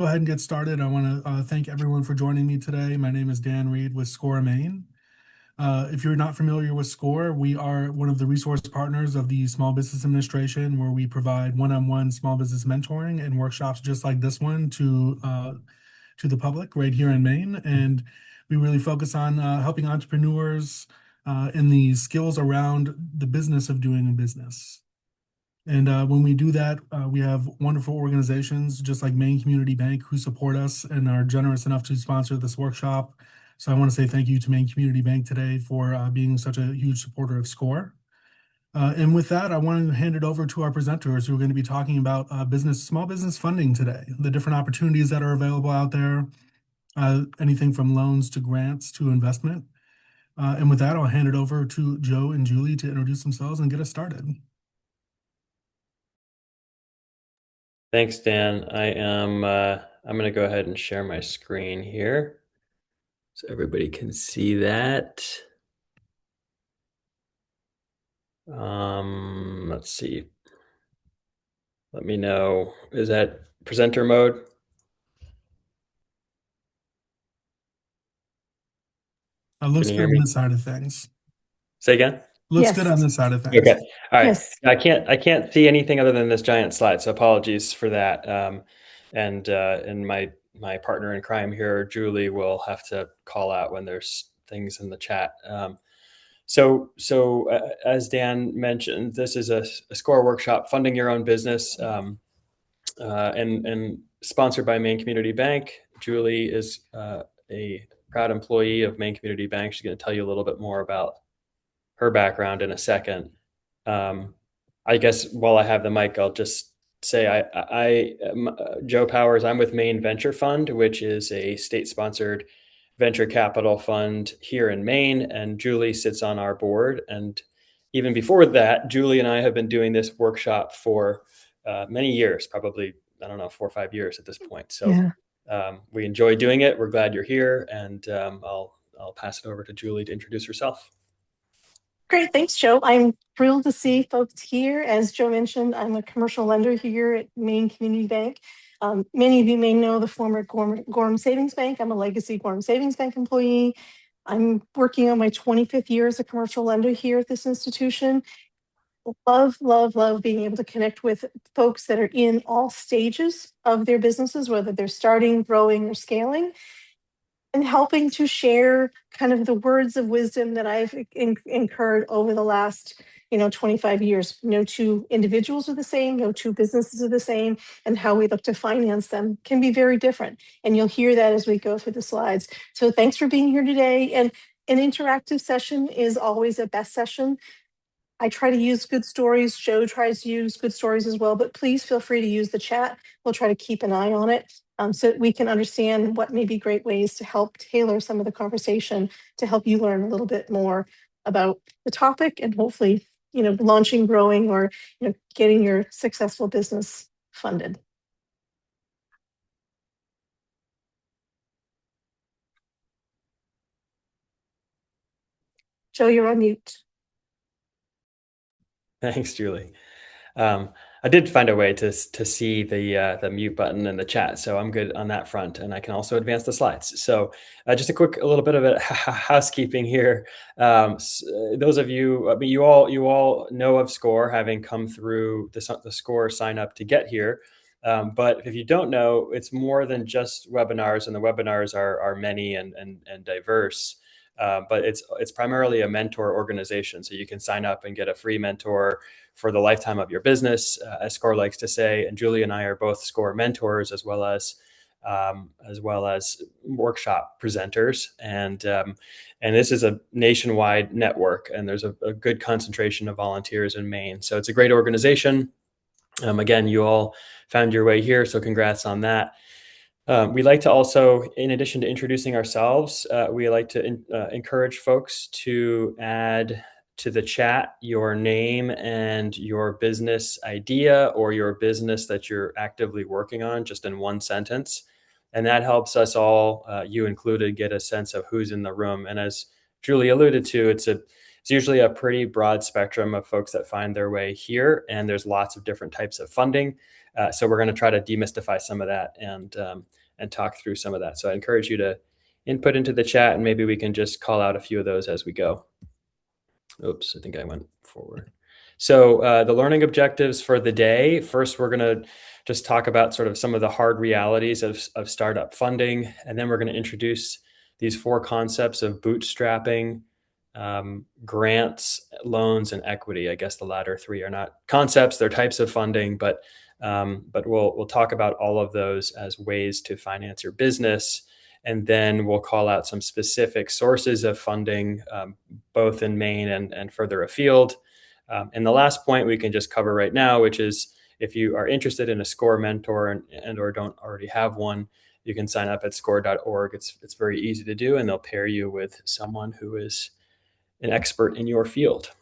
Go ahead and get started. I want to thank everyone for joining me today. My name is Dan Reed with SCORE Maine. If you're not familiar with SCORE, we are one of the resource partners of the Small Business Administration, where we provide one-on-one small business mentoring and workshops just like this one to the public right here in Maine. And we really focus on helping entrepreneurs in the skills around the business of doing a business. And when we do that, we have wonderful organizations just like Maine Community Bank who support us and are generous enough to sponsor this workshop. So I want to say thank you to Maine Community Bank today for being such a huge supporter of SCORE. And with that, I want to hand it over to our presenters who are going to be talking about small business funding today, the different opportunities that are available out there, anything from loans to grants to investment. And with that, I'll hand it over to Joe and Julie to introduce themselves and get us started. Thanks, Dan. I'm going to go ahead and share my screen here so everybody can see that. Let's see. Let me know. Is that presenter mode? Can Looks you good hear on me? this side of things. Say again? Looks good Yes, on this side of things. Okay. All right. yes. I can't see anything other than this giant slide, so apologies for that. And my partner in crime here, Julie, will have to call out when there's things in the chat. As Dan mentioned, this is a SCORE workshop, funding your own business, and sponsored by Maine Community Bank. Julie is a proud employee of Maine Community Bank. She's going to tell you a little bit more about her background in a second. I guess while I have the mic, I'll just say I'm Joe Powers. I'm with Maine Venture Fund, which is a state-sponsored venture capital fund here in Maine, and Julie sits on our board. And even before that, Julie and I have been doing this workshop for many years, probably, I don't know, 4 or 5 years at this point. So Yeah. we enjoy doing it. We're glad you're here, and I'll pass it over to Julie to introduce herself. Great. Thanks, Joe. I'm thrilled to see folks here. As Joe mentioned, I'm a commercial lender here at Maine Community Bank. Many of you may know the former Gorham Savings Bank. I'm a legacy Gorham Savings Bank employee. I'm working on my 25th year as a commercial lender here at this institution. Love, love, love being able to connect with folks that are in all stages of their businesses, whether they're starting, growing, or scaling, and helping to share kind of the words of wisdom that I've incurred over the last 25 years. No two individuals are the same, no two businesses are the same, and how we look to finance them can be very different. And you'll hear that as we go through the slides. So thanks for being here today. And an interactive session is always a best session. I try to use good stories. Joe tries to use good stories as well, but please feel free to use the chat. We'll try to keep an eye on it so that we can understand what may be great ways to help tailor some of the conversation to help you learn a little bit more about the topic and hopefully, launching, growing, or, getting your successful business funded. Joe, you're on mute. Thanks, Julie. I did find a way to see the mute button in the chat, so I'm good on that front, and I can also advance the slides. So just a little bit of housekeeping here. Those of you, you all know of SCORE, having come through the SCORE sign up to get here. But if you don't know, it's more than just webinars, and the webinars are many and diverse. But it's primarily a mentor organization, so you can sign up and get a free mentor for the lifetime of your business, as SCORE likes to say. And Julie and I are both SCORE mentors as well as workshop presenters. And this is a nationwide network, and there's a good concentration of volunteers in Maine. So it's a great organization. Again, you all found your way here, so congrats on that. We like to also, in addition to introducing ourselves, we like to encourage folks to add to the chat your name and your business idea or your business that you're actively working on, just in one sentence. And that helps us all, you included, get a sense of who's in the room. And as Julie alluded to, it's usually a pretty broad spectrum of folks that find their way here, and there's lots of different types of funding. So we're going to try to demystify some of that and talk through some of that. So I encourage you to input into the chat, and maybe we can just call out a few of those as we go. Oops, I think I went forward. So the learning objectives for the day. First, we're going to just talk about sort of some of the hard realities of startup funding. And then we're going to introduce these 4 concepts of bootstrapping, grants, loans, and equity. I guess the latter 3 are not concepts, they're types of funding, but we'll talk about all of those as ways to finance your business. And then we'll call out some specific sources of funding, both in Maine and further afield. And the last point we can just cover right now, which is if you are interested in a SCORE mentor and or don't already have one, you can sign up at score.org. It's very easy to do, and they'll pair you with someone who is an expert in your field.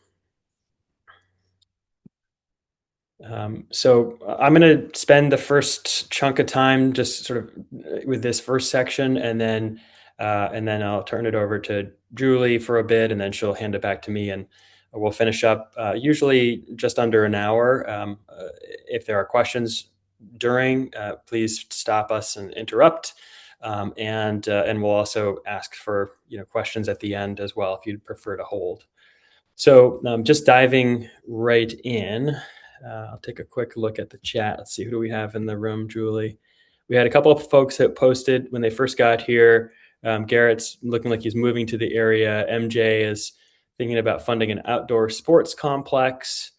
So I'm going to spend the first chunk of time just sort of with this first section, and then I'll turn it over to Julie for a bit, and then she'll hand it back to me, and we'll finish up usually just under an hour. If there are questions during, please stop us and interrupt, and we'll also ask for questions at the end as well if you'd prefer to hold. So just diving right in. I'll take a quick look at the chat. Let's see, who do we have in the room, Julie? We had a couple of folks that posted when they first got here. Garrett's looking like he's moving to the area. MJ is thinking about funding an outdoor sports complex.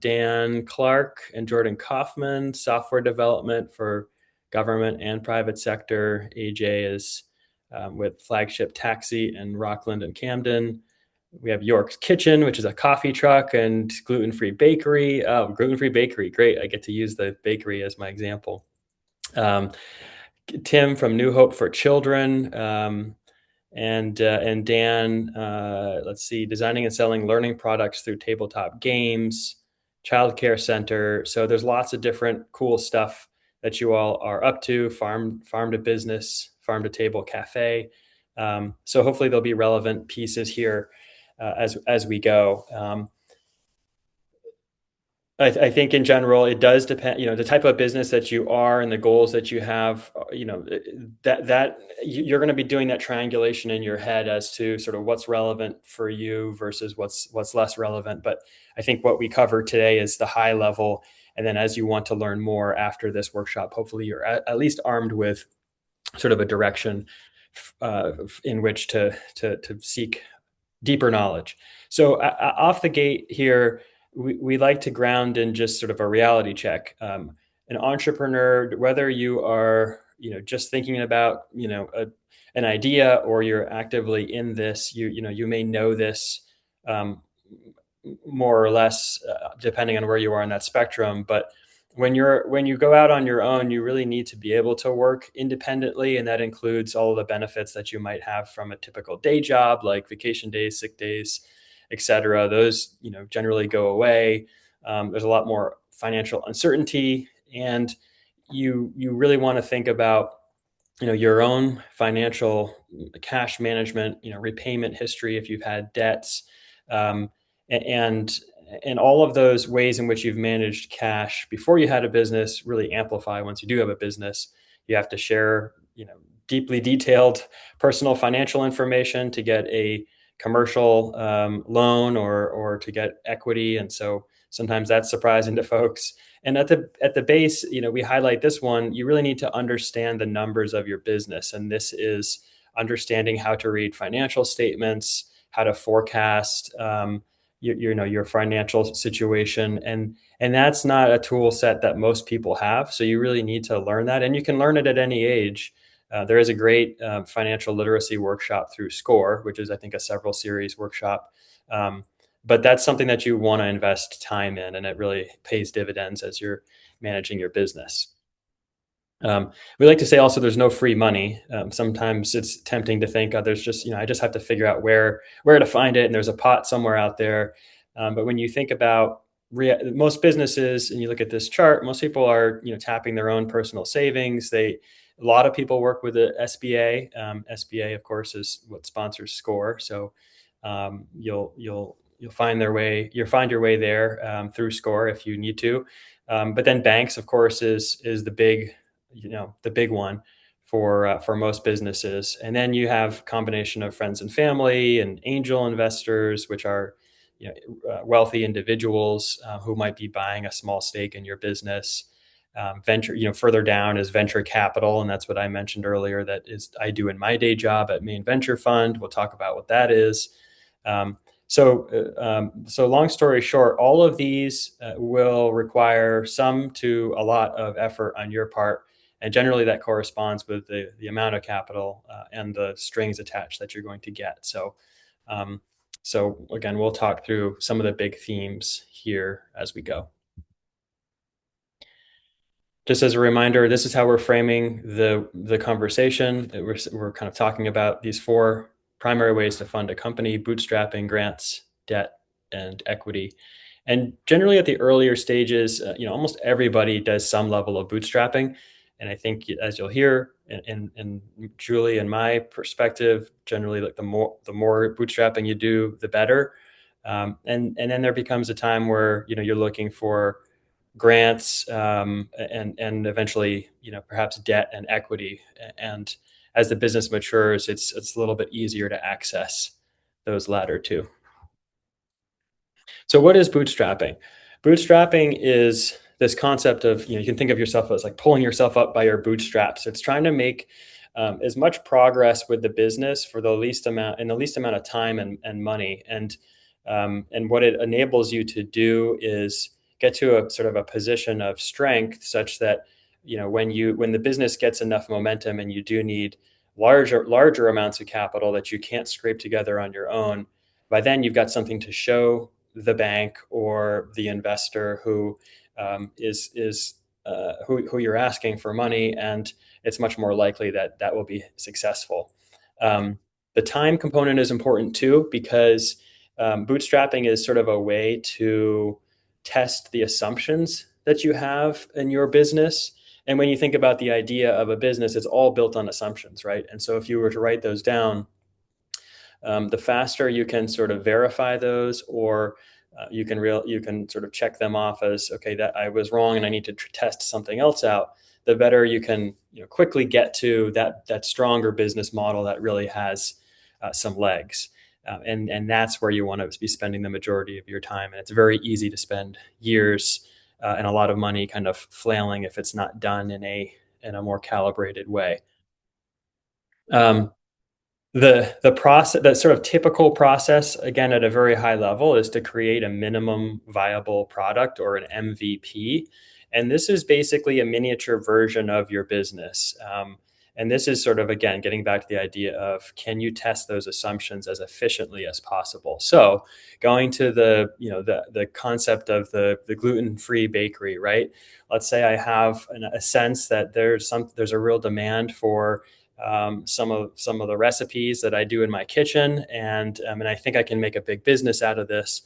Dan Clark and Jordan Kaufman, software development for government and private sector. AJ is with Flagship Taxi in Rockland and Camden. We have York's Kitchen, which is a coffee truck, and gluten-free bakery. Oh, gluten-free bakery, great! I get to use the bakery as my example. Tim from New Hope for Children, and Dan. Let's see, designing and selling learning products through tabletop games, childcare center. So there's lots of different cool stuff that you all are up to. Farm to business, farm to table cafe. So hopefully there'll be relevant pieces here. As we go. I think in general, it does depend, the type of business that you are and the goals that you have, that you're going to be doing that triangulation in your head as to sort of what's relevant for you versus what's less relevant. But I think what we cover today is the high level. And then as you want to learn more after this workshop, hopefully you're at least armed with sort of a direction in which to seek deeper knowledge. So off the gate here, we like to ground in just sort of a reality check. An entrepreneur, whether you are just thinking about an idea or you're actively in this, you may know this more or less depending on where you are in that spectrum. But when you go out on your own, you really need to be able to work independently, and that includes all of the benefits that you might have from a typical day job, like vacation days, sick days, etc. Those generally go away. There's a lot more financial uncertainty, and you really want to think about your own financial cash management, repayment history if you've had debts, and all of those ways in which you've managed cash before you had a business really amplify once you do have a business. You have to share, deeply detailed personal financial information to get a commercial loan or to get equity. And so sometimes that's surprising to folks. And at the base, we highlight this one. You really need to understand the numbers of your business. And this is understanding how to read financial statements, how to forecast your financial situation, and that's not a tool set that most people have. So you really need to learn that, and you can learn it at any age. There is a great financial literacy workshop through SCORE, which is I think a several series workshop. But that's something that you want to invest time in, and it really pays dividends as you're managing your business. We like to say also there's no free money. Sometimes it's tempting to think, there's just, I just have to figure out where to find it, and there's a pot somewhere out there. But when you think about most businesses, and you look at this chart, most people are, tapping their own personal savings. A lot of people work with the SBA. SBA, of course, is what sponsors SCORE. So you'll you'll find your way there through SCORE if you need to. But then banks, of course, is the big, the big one for most businesses. And then you have combination of friends and family and angel investors, which are wealthy individuals who might be buying a small stake in your business. Venture, further down is venture capital, and that's what I mentioned earlier. That is, I do in my day job at Maine Venture Fund. We'll talk about what that is. So long story short, all of these will require some to a lot of effort on your part, and generally that corresponds with the amount of capital and the strings attached that you're going to get. Um, so again, we'll talk through some of the big themes here as we go. Just as a reminder, this is how we're framing the conversation. We're kind of talking about these four primary ways to fund a company: bootstrapping, grants, debt, and equity. And generally at the earlier stages, almost everybody does some level of bootstrapping. And I think, as you'll hear in Julie and my perspective, generally, like the more bootstrapping you do, the better. And then there becomes a time where you're looking for grants, and eventually perhaps debt and equity. And as the business matures, it's a little bit easier to access those latter two. So what is bootstrapping? Bootstrapping is this concept of, you can think of yourself as like pulling yourself up by your bootstraps. It's trying to make as much progress with the business for the least amount of time and money. And what it enables you to do is get to a sort of a position of strength, such that when the business gets enough momentum and you do need larger amounts of capital that you can't scrape together on your own, by then you've got something to show the bank or the investor who who you're asking for money, and it's much more likely that will be successful. The time component is important too, because bootstrapping is sort of a way to test the assumptions that you have in your business. And when you think about the idea of a business, it's all built on assumptions, right? And so if you were to write those down, the faster you can sort of verify those, or you can sort of check them off as, okay, that I was wrong and I need to test something else out, the better you can quickly get to that stronger business model that really has some legs. And that's where you want to be spending the majority of your time. And it's very easy to spend years and a lot of money kind of flailing if it's not done in a more calibrated way. The process, that sort of typical process, again, at a very high level, is to create a minimum viable product, or an MVP. And this is basically a miniature version of your business. And this is sort of, again, getting back to the idea of, can you test those assumptions as efficiently as possible? So going to the concept of the gluten-free bakery, right? Let's say I have a sense that there's a real demand for some of the recipes that I do in my kitchen, and I think I can make a big business out of this.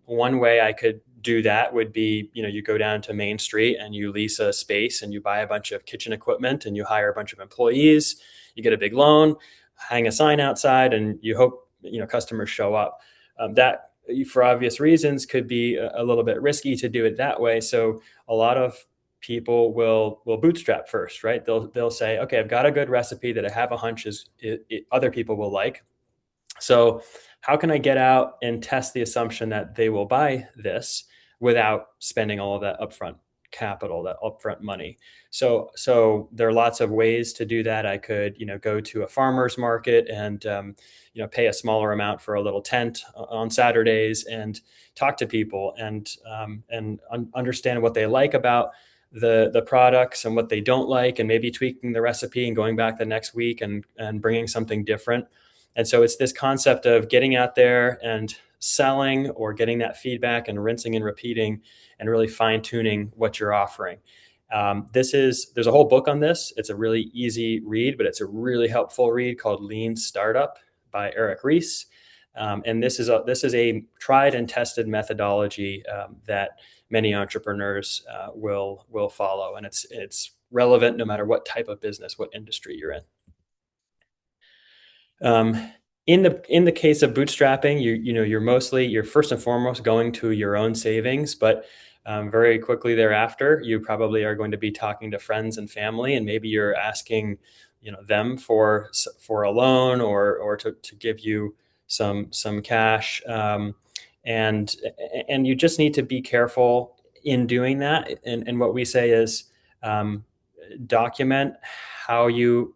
One way I could do that would be, you go down to Main Street and you lease a space and you buy a bunch of kitchen equipment and you hire a bunch of employees. You get a big loan, hang a sign outside, and you hope customers show up. That, for obvious reasons, could be a little bit risky to do it that way. So a lot of people will bootstrap first, right? They'll say, okay, I've got a good recipe that I have a hunch other people will like. So how can I get out and test the assumption that they will buy this without spending all of that upfront capital, that upfront money? So there are lots of ways to do that. I could, go to a farmer's market and, pay a smaller amount for a little tent on Saturdays and talk to people and understand what they like about the products and what they don't like, and maybe tweaking the recipe and going back the next week and bringing something different. And so it's this concept of getting out there and selling, or getting that feedback and rinsing and repeating and really fine tuning what you're offering. There's a whole book on this. It's a really easy read, but it's a really helpful read, called Lean Startup by Eric Ries. And this is a tried and tested methodology that many entrepreneurs will follow, and it's relevant no matter what type of business, what industry you're in. In the case of bootstrapping, you're first and foremost going to your own savings, but very quickly thereafter, you probably are going to be talking to friends and family, and maybe you're asking, them for a loan or to give you some cash, and and you just need to be careful in doing that. And what we say is, um, document how you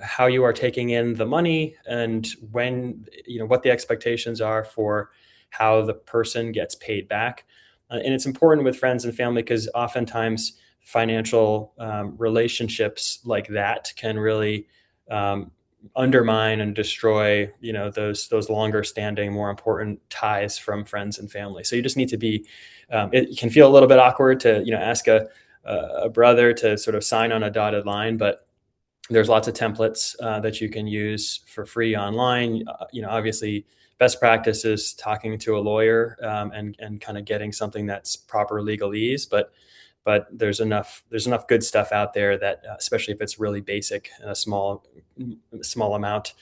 how you are taking in the money, and when, what the expectations are for how the person gets paid back. And it's important with friends and family because oftentimes financial relationships like that can really um, undermine and destroy, those longer standing, more important ties from friends and family. So you just need to be, it can feel a little bit awkward to, ask a brother to sort of sign on a dotted line, but there's lots of templates that you can use for free online. Obviously, best practice is talking to a lawyer, and kind of getting something that's proper legalese. But there's enough good stuff out there that, especially if it's really basic and a small amount,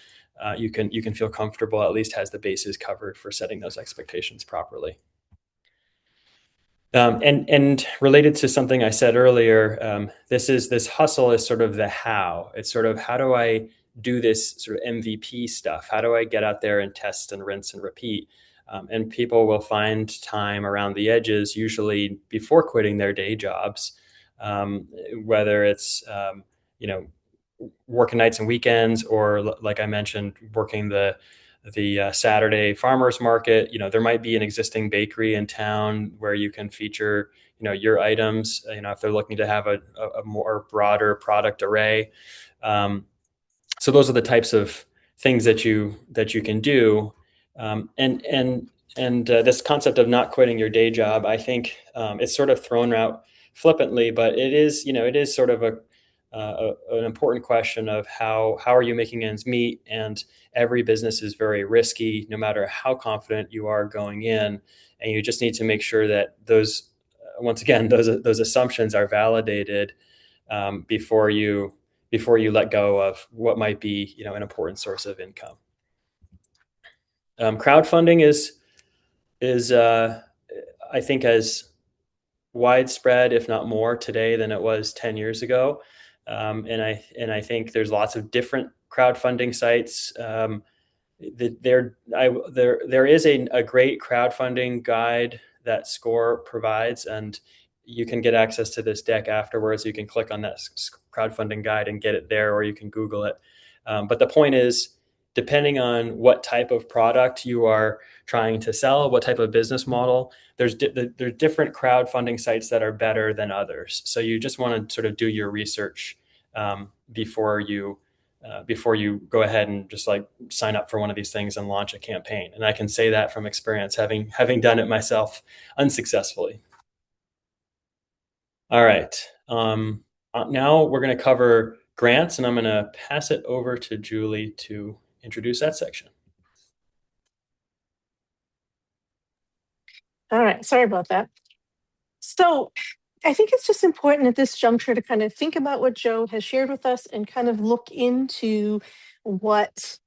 you can feel comfortable. At least has the bases covered for setting those expectations properly. And related to something I said earlier, this hustle is sort of the how. It's sort of, how do I do this sort of MVP stuff? How do I get out there and test and rinse and repeat? And people will find time around the edges, usually before quitting their day jobs, whether it's working nights and weekends, or like I mentioned, working the Saturday farmers market. There might be an existing bakery in town where you can feature, your items, if they're looking to have a more broader product array. So those are the types of things that you can do. And this concept of not quitting your day job, I think, it's sort of thrown out flippantly, but it is sort of an important question of how are you making ends meet. And every business is very risky, no matter how confident you are going in, and you just need to make sure that once again, those assumptions are validated, before you let go of what might be, an important source of income. Crowdfunding is I think, as widespread, if not more, today than it was 10 years ago. And I think there's lots of different crowdfunding sites. There is a great crowdfunding guide that SCORE provides, and you can get access to this deck afterwards. You can click on that crowdfunding guide and get it there, or you can Google it. But the point is, depending on what type of product you are trying to sell, what type of business model, there's different crowdfunding sites that are better than others. So you just want to sort of do your research, before you go ahead and just like sign up for one of these things and launch a campaign. And I can say that from experience, having done it myself unsuccessfully. All right. Now we're going to cover grants, and I'm going to pass it over to Julie to introduce that section. All right, sorry about that. So I think it's just important at this juncture to kind of think about what Joe has shared with us and kind of look into what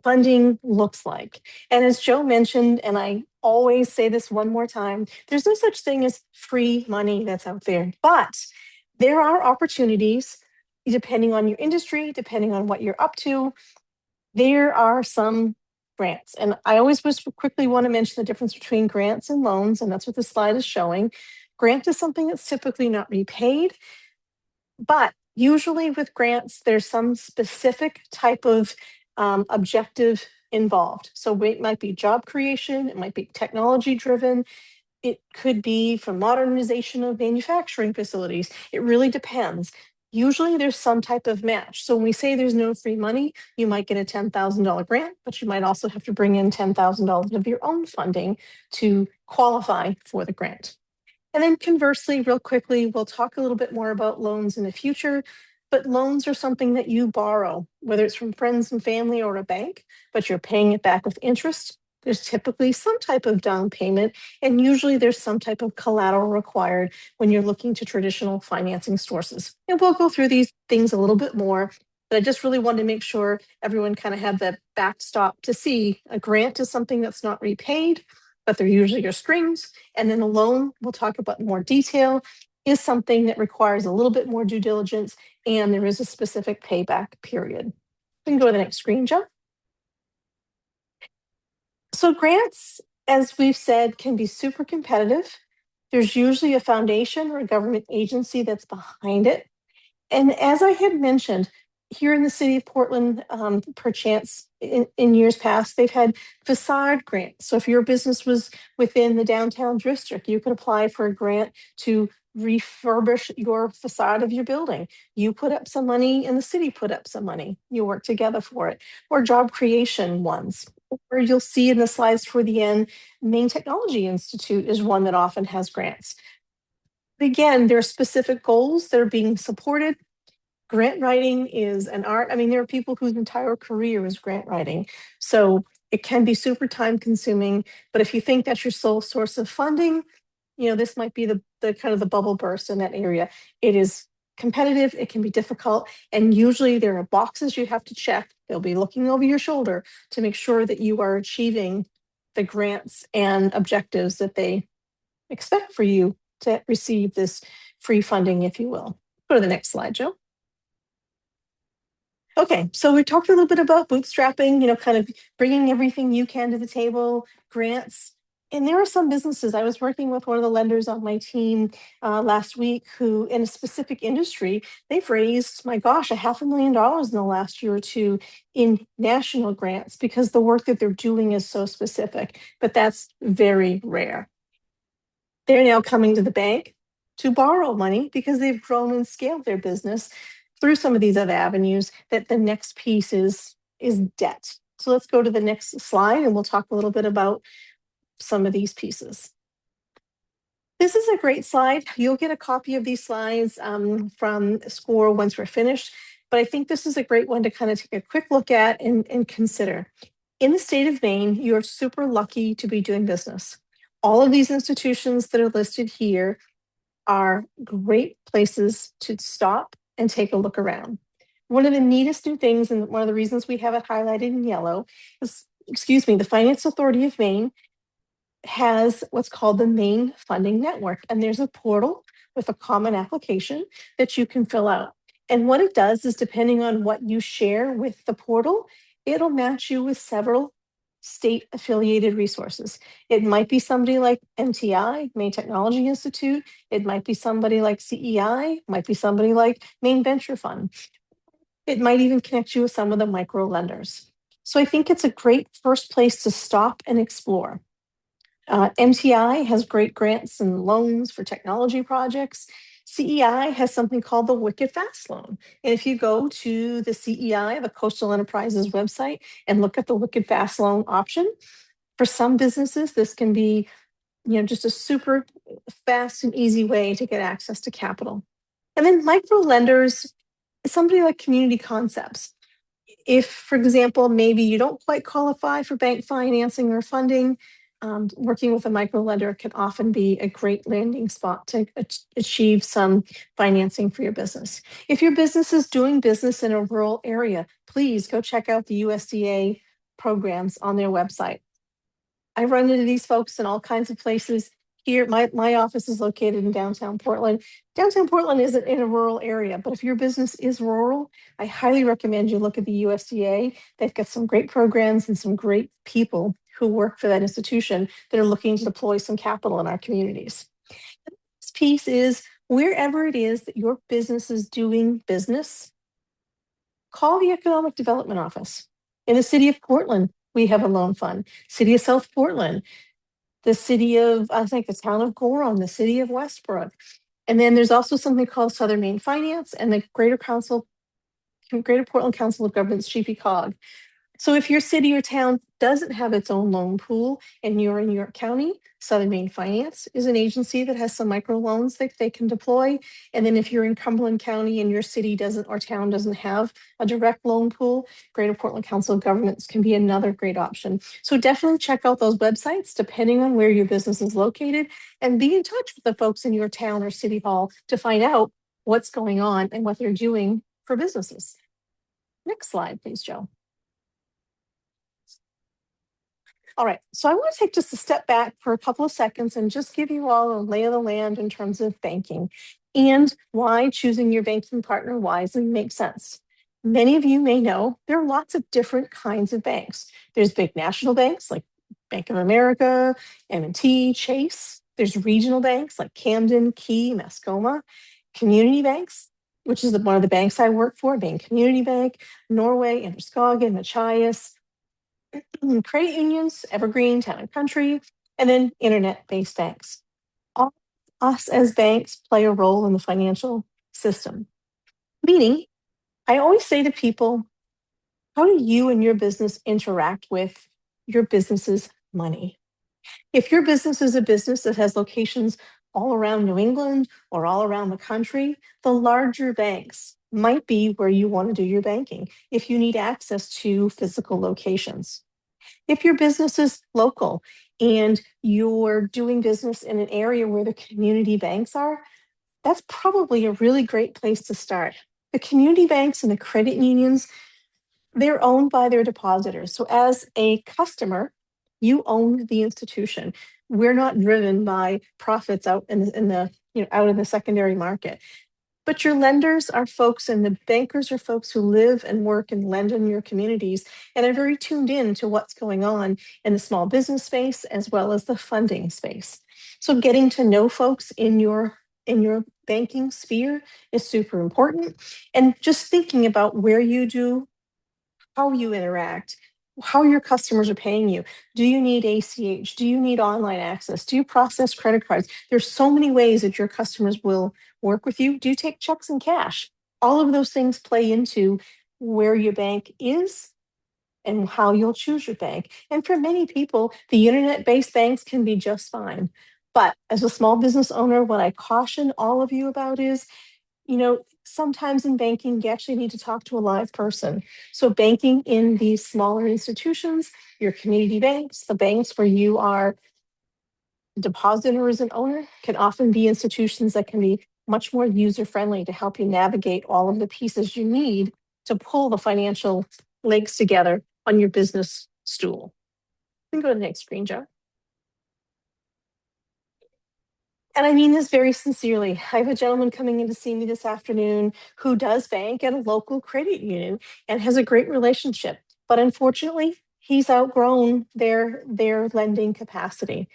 funding looks like. And as Joe mentioned, and I always say this one more time, there's no such thing as free money that's out there, but there are opportunities depending on your industry, depending on what you're up to. There are some grants. And I always just quickly want to mention the difference between grants and loans, and that's what the slide is showing. Grant is something that's typically not repaid, but usually with grants, there's some specific type of objective involved. So it might be job creation, it might be technology driven, it could be for modernization of manufacturing facilities. It really depends. Usually there's some type of match. So when we say there's no free money, you might get a $10,000 grant, but you might also have to bring in $10,000 of your own funding to qualify for the grant. And then conversely, real quickly, we'll talk a little bit more about loans in the future, but loans are something that you borrow, whether it's from friends and family or a bank, but you're paying it back with interest. There's typically some type of down payment, and usually there's some type of collateral required when you're looking to traditional financing sources. And we'll go through these things a little bit more But I just really wanted to make sure everyone kind of had the backstop to see a grant is something that's not repaid, but they're usually your strings. And then a loan, we'll talk about in more detail, is something that requires a little bit more due diligence and there is a specific payback period. We can go to the next screen, Joe. So grants, as we've said, can be super competitive. There's usually a foundation or a government agency that's behind it. And as I had mentioned, here in the city of Portland, perchance in years past, they've had facade grants. So if your business was within the downtown district, you could apply for a grant to refurbish your facade of your building. You put up some money and the city put up some money. You work together for it. Or job creation ones. Or you'll see in the slides for the end, Maine Technology Institute is one that often has grants. Again, there are specific goals that are being supported. Grant writing is an art. I mean, there are people whose entire career is grant writing. So it can be super time consuming, but if you think that's your sole source of funding, this might be the kind of the bubble burst in that area. It is competitive, it can be difficult, and usually there are boxes you have to check. They'll be looking over your shoulder to make sure that you are achieving the grants and objectives that they expect for you to receive this free funding, if you will. Go to the next slide, Joe. Okay, so we talked a little bit about bootstrapping, kind of bringing everything you can to the table, grants. And there are some businesses. I was working with one of the lenders on my team last week who, in a specific industry, they've raised, my gosh, $500,000 in the last year or two in national grants because the work that they're doing is so specific. But that's very rare. They're now coming to the bank to borrow money because they've grown and scaled their business through some of these other avenues. That the next piece is debt. So let's go to the next slide and we'll talk a little bit about some of these pieces. This is a great slide. You'll get a copy of these slides from SCORE once we're finished, but I think this is a great one to kind of take a quick look at and consider. In the state of Maine, you're super lucky to be doing business. All of these institutions that are listed here are great places to stop and take a look around. One of the neatest new things, and one of the reasons we have it highlighted in yellow, is, the Finance Authority of Maine has what's called the Maine Funding Network. And there's a portal with a common application that you can fill out. And what it does is, depending on what you share with the portal, it'll match you with several state affiliated resources. It might be somebody like MTI, Maine Technology Institute. It might be somebody like CEI, might be somebody like Maine Venture Fund. It might even connect you with some of the micro lenders. So I think it's a great first place to stop and explore. MTI has great grants and loans for technology projects. CEI has something called the Wicked Fast Loan. And if you go to the CEI, the Coastal Enterprises website, and look at the Wicked Fast Loan option, for some businesses, this can be, just a super fast and easy way to get access to capital. And then micro lenders, somebody like Community Concepts. If, for example, maybe you don't quite qualify for bank financing or funding, working with a micro lender can often be a great landing spot to achieve some financing for your business. If your business is doing business in a rural area, please go check out the USDA programs on their website. I run into these folks in all kinds of places. Here, my office is located in downtown Portland. Downtown Portland isn't in a rural area, but if your business is rural, I highly recommend you look at the USDA. They've got some great programs and some great people who work for that institution that are looking to deploy some capital in our communities. This piece is, wherever it is that your business is doing business, call the Economic Development Office. In the city of Portland, we have a loan fund. City of South Portland, the city of, I think the town of Gorham, the city of Westbrook. And then there's also something called Southern Maine Finance and the Greater Portland Council of Governments, GPCOG. So if your city or town doesn't have its own loan pool and you're in York County, Southern Maine Finance is an agency that has some micro loans that they can deploy. And then if you're in Cumberland County and your city doesn't or town doesn't have a direct loan pool, Greater Portland Council of Governments can be another great option. So definitely check out those websites depending on where your business is located, and be in touch with the folks in your town or city hall to find out what's going on and what they're doing for businesses. Next slide, please, Joe. All right, so I want to take just a step back for a couple of seconds and just give you all a lay of the land in terms of banking and why choosing your banking partner wisely makes sense. Many of you may know there are lots of different kinds of banks. There's big national banks like Bank of America, M&T, Chase. There's regional banks like Camden, Key, Mascoma. Community banks, which is one of the banks I work for, Maine Community Bank, Norway, Androscoggin, Machias, credit unions, Evergreen, Town and Country, and then internet-based banks. All of us as banks play a role in the financial system. Meaning, I always say to people, how do you and your business interact with your business's money? If your business is a business that has locations all around New England or all around the country, the larger banks might be where you want to do your banking if you need access to physical locations. If your business is local and you're doing business in an area where the community banks are, that's probably a really great place to start. The community banks and the credit unions, they're owned by their depositors. So as a customer, you own the institution. We're not driven by profits out in the out in the secondary market. But your lenders are folks and the bankers are folks who live and work and lend in your communities and are very tuned in to what's going on in the small business space as well as the funding space. So getting to know folks in your banking sphere is super important. And just thinking about where you do, how you interact, how your customers are paying you. Do you need ACH? Do you need online access? Do you process credit cards? There's so many ways that your customers will work with you. Do you take checks and cash? All of those things play into where your bank is and how you'll choose your bank. And for many people, the internet-based banks can be just fine. But as a small business owner, what I caution all of you about is sometimes in banking, you actually need to talk to a live person. So banking in these smaller institutions, your community banks, the banks where you are a depositor as an owner, can often be institutions that can be much more user-friendly to help you navigate all of the pieces you need to pull the financial legs together on your business stool. You can go to the next screen, Joe. And I mean this very sincerely. I have a gentleman coming in to see me this afternoon who does bank at a local credit union and has a great relationship. But unfortunately, he's outgrown their lending capacity.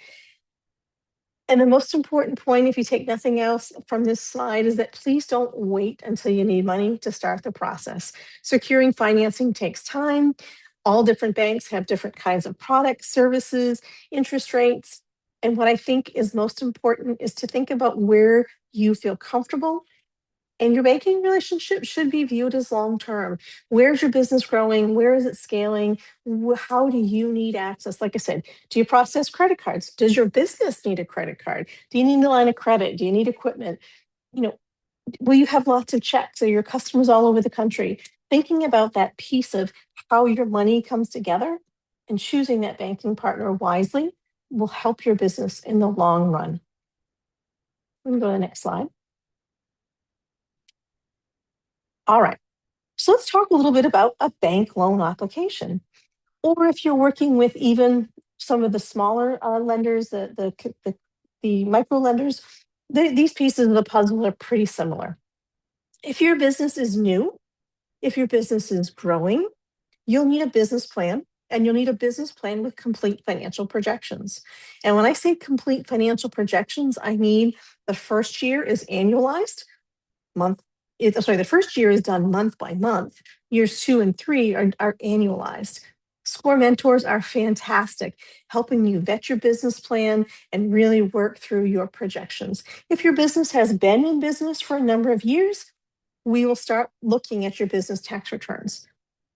And the most important point, if you take nothing else from this slide, is that please don't wait until you need money to start the process. Securing financing takes time. All different banks have different kinds of products, services, interest rates. And what I think is most important is to think about where you feel comfortable. And your banking relationship should be viewed as long-term. Where's your business growing? Where is it scaling? How do you need access? Like I said, do you process credit cards? Does your business need a credit card? Do you need a line of credit? Do you need equipment? Will you have lots of checks? Are your customers all over the country? Thinking about that piece of how your money comes together and choosing that banking partner wisely will help your business in the long run. We can go to the next slide. All right, so let's talk a little bit about a bank loan application. Or if you're working with even some of the smaller lenders, the micro lenders, these pieces of the puzzle are pretty similar. If your business is new, if your business is growing, you'll need a business plan, and you'll need a business plan with complete financial projections. And when I say complete financial projections, I mean the first year is annualized, the first year is done month by month. Years 2 and 3 are annualized. SCORE mentors are fantastic, helping you vet your business plan and really work through your projections. If your business has been in business for a number of years, we will start looking at your business tax returns.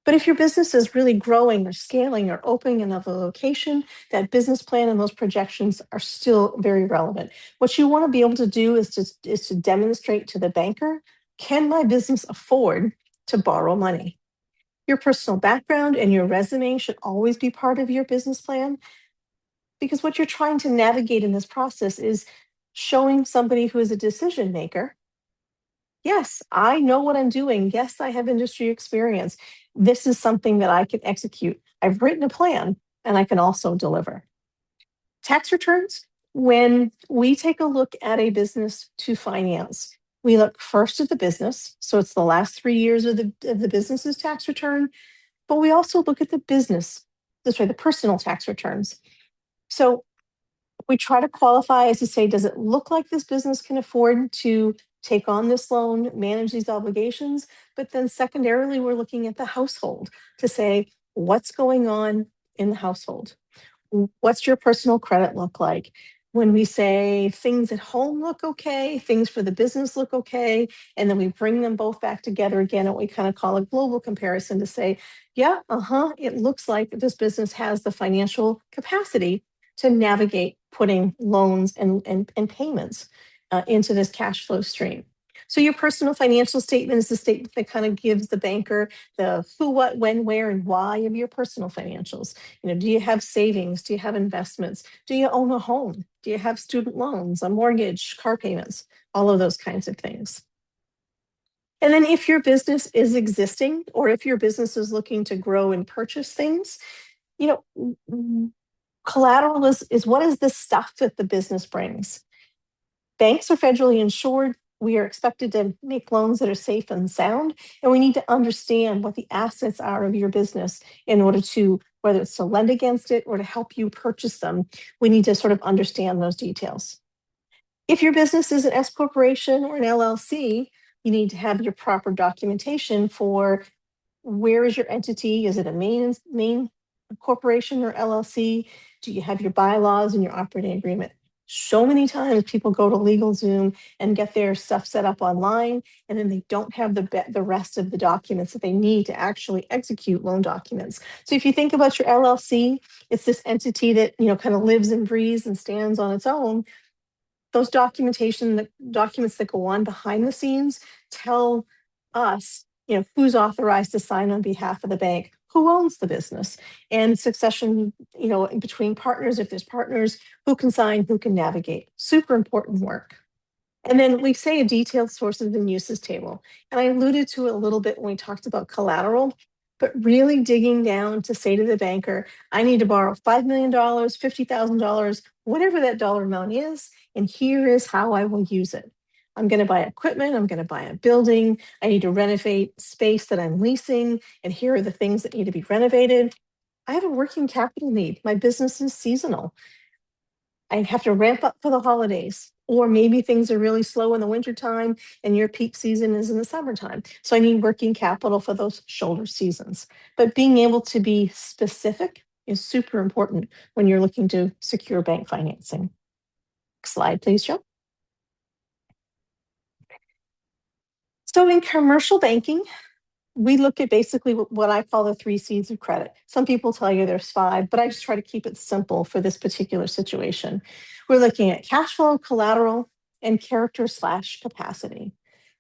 But if your business is really growing or scaling or opening another location, that business plan and those projections are still very relevant. What you want to be able to do is to demonstrate to the banker, can my business afford to borrow money? Your personal background and your resume should always be part of your business plan, because what you're trying to navigate in this process is showing somebody who is a decision maker, yes, I know what I'm doing. Yes, I have industry experience. this is something that I can execute. I've written a plan and I can also deliver. Tax returns, when we take a look at a business to finance, we look first at the business. So it's the last 3 years of the business's tax return, but we also look at the the personal tax returns. So we try to qualify as to say, does it look like this business can afford to take on this loan, manage these obligations? But then secondarily, we're looking at the household to say, what's going on in the household? What's your personal credit look like? When we say things at home look okay, things for the business look okay, and then we bring them both back together again, and we kind of call a global comparison to say, yeah, it looks like this business has the financial capacity to navigate putting loans and payments into this cash flow stream. So your personal financial statement is the statement that kind of gives the banker the who, what, when, where, and why of your personal financials. Do you have savings? Do you have investments? Do you own a home? Do you have student loans, a mortgage, car payments, all of those kinds of things? And then if your business is existing, or if your business is looking to grow and purchase things, collateral is what is the stuff that the business brings? Banks are federally insured. We are expected to make loans that are safe and sound, and we need to understand what the assets are of your business in order to, whether it's to lend against it or to help you purchase them, we need to sort of understand those details. If your business is an S corporation or an LLC, you need to have your proper documentation for where is your entity? Is it a Maine corporation or LLC? Do you have your bylaws and your operating agreement? So many times people go to LegalZoom and get their stuff set up online, and then they don't have the rest of the documents that they need to actually execute loan documents. So if you think about your LLC, it's this entity that kind of lives and breathes and stands on its own. Those documents that go on behind the scenes tell us, who's authorized to sign on behalf of the bank, who owns the business, and succession, in between partners, if there's partners, who can sign, who can navigate. Super important work. And then we say a detailed sources and uses table. And I alluded to it a little bit when we talked about collateral, but really digging down to say to the banker, I need to borrow $5 million, $50,000, whatever that dollar amount is, and here is how I will use it. I'm going to buy equipment, I'm going to buy a building, I need to renovate space that I'm leasing, and here are the things that need to be renovated. I have a working capital need. My business is seasonal. I have to ramp up for the holidays, or maybe things are really slow in the wintertime and your peak season is in the summertime. So I need working capital for those shoulder seasons. But being able to be specific is super important when you're looking to secure bank financing. Next slide, please, Joe. So in commercial banking, we look at basically what I call the 3 C's of credit. Some people tell you there's 5, but I just try to keep it simple for this particular situation. We're looking at cash flow, collateral, and character/capacity.